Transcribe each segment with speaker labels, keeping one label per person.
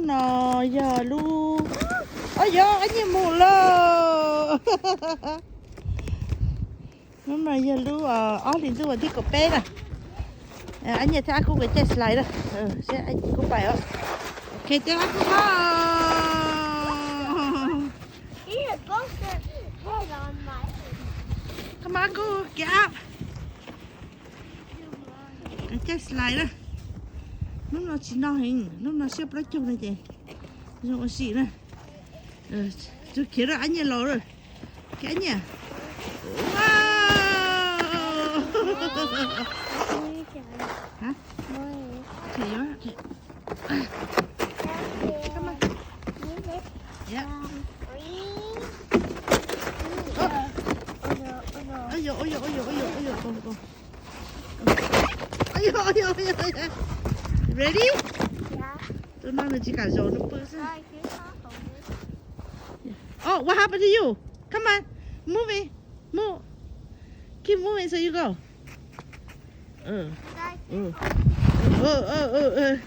Speaker 1: nò giờ lu ôi giờ anh nhìn mù lơ nó mà giờ lu ở thì tôi vẫn thích cọp bé nè anh nhìn thấy aku cái chết lại đó sẽ anh cũng phải ok thế aku come on go get up cái chết lại đó nó chỉ nó hình nó xếp lấy chung này chị rồi xị này chú kia rồi anh nhìn lỗ rồi cái nhỉ wow hả thì đó come on yeah ôi dồi ôi dồi ôi dồi ôi dồi ôi dồi ôi dồi ôi dồi ôi dồi ready tôi nói là chỉ cả rồi nó bự ra oh what happened to you come on move keep moving so you go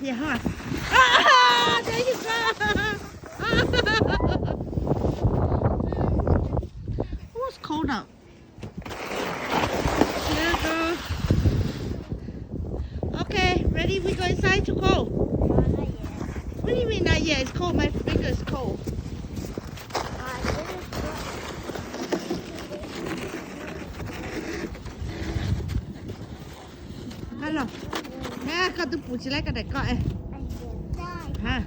Speaker 1: yeah huh there you go oh it's cold out there you go okay ready we go inside to go what do you mean not yet it's cold my finger is cold hello nè con tôi phụ chỉ lấy cái này coi hả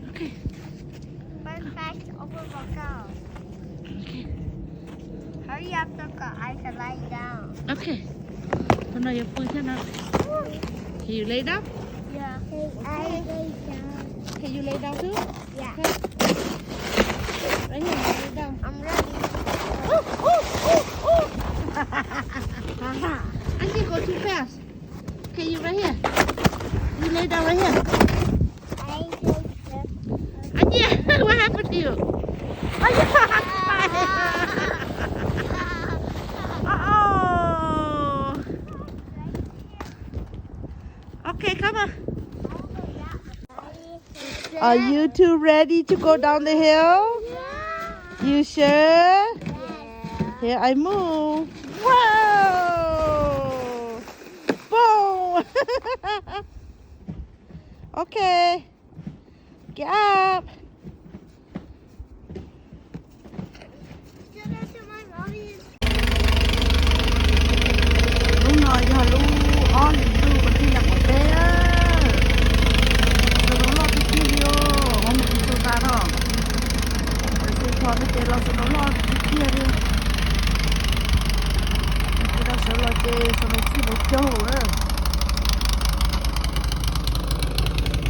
Speaker 1: okay
Speaker 2: hurry up so I can lay down
Speaker 1: okay con này phụ thế nào can you lay down
Speaker 2: yeah I lay down
Speaker 1: can you lay down too
Speaker 2: yeah
Speaker 1: okay. Right here lay down
Speaker 2: I'm ready
Speaker 1: I can't go too fast. Okay, you right here. You lay down right here. Anya, what happened to you? Anya, uh-oh. Okay, come on. Are you two ready to go down the hill?
Speaker 2: yeah
Speaker 1: You sure?
Speaker 2: yeah
Speaker 1: Here I move. Whoa! Boom! Okay. Get up. Lúc nào giờ lu on lu còn đi làm một bé á. Rồi nó lo cái kia đi ô, không mình cho ta đó. Rồi tôi cho cái tiền lo cho nó lo cái kia đi. Cái đó sẽ lo cái cho nó chỉ một chỗ á.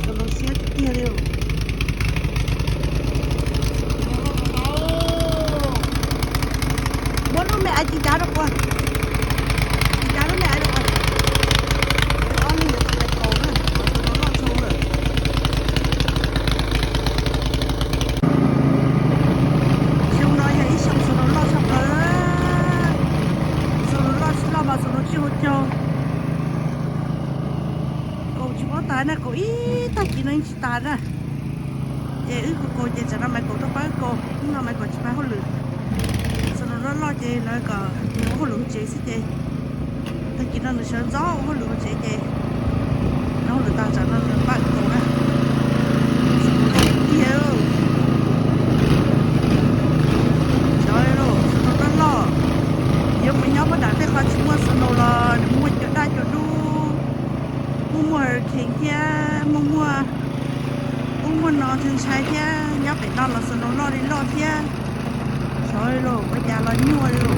Speaker 1: Cho nó xé cái kia đi. Bố nó mẹ chị cháu được qua. Nè cô ý ta chỉ nói chỉ ta ra vậy ư cô chị cho nó mày cô tao bán cô nhưng mà mày còn chỉ bán hỗ lửa sau đó nó lo chị nói cả nó hỗ lửa chị xí chị ta chỉ nói là sơn gió hỗ lửa chị nó hỗ lửa ta cho nó bán cô nè yêu trời ơi nó lo giờ mình nhớ bắt đầu phải coi chúng nó sờ là mua chỗ đây chỗ đu mua kinh kia mua nó thường xài kia nhớ phải lo là nó lo đi lo kia rồi rồi bây giờ lo nhua rồi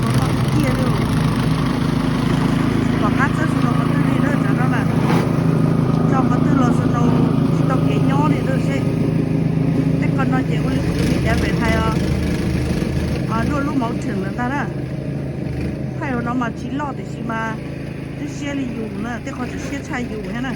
Speaker 1: nó lo kia rồi còn hát rất nó có tư đi nữa cho nó là cho có tư là nó chỉ tao kể nhỏ đi rồi sẽ cái con nó chỉ có lúc tụi mình về thay đôi lúc máu trưởng là ta đó hay là nó mà chỉ lo để gì mà cái xe đi dùng nữa cái con chỉ xe chạy dùng thế này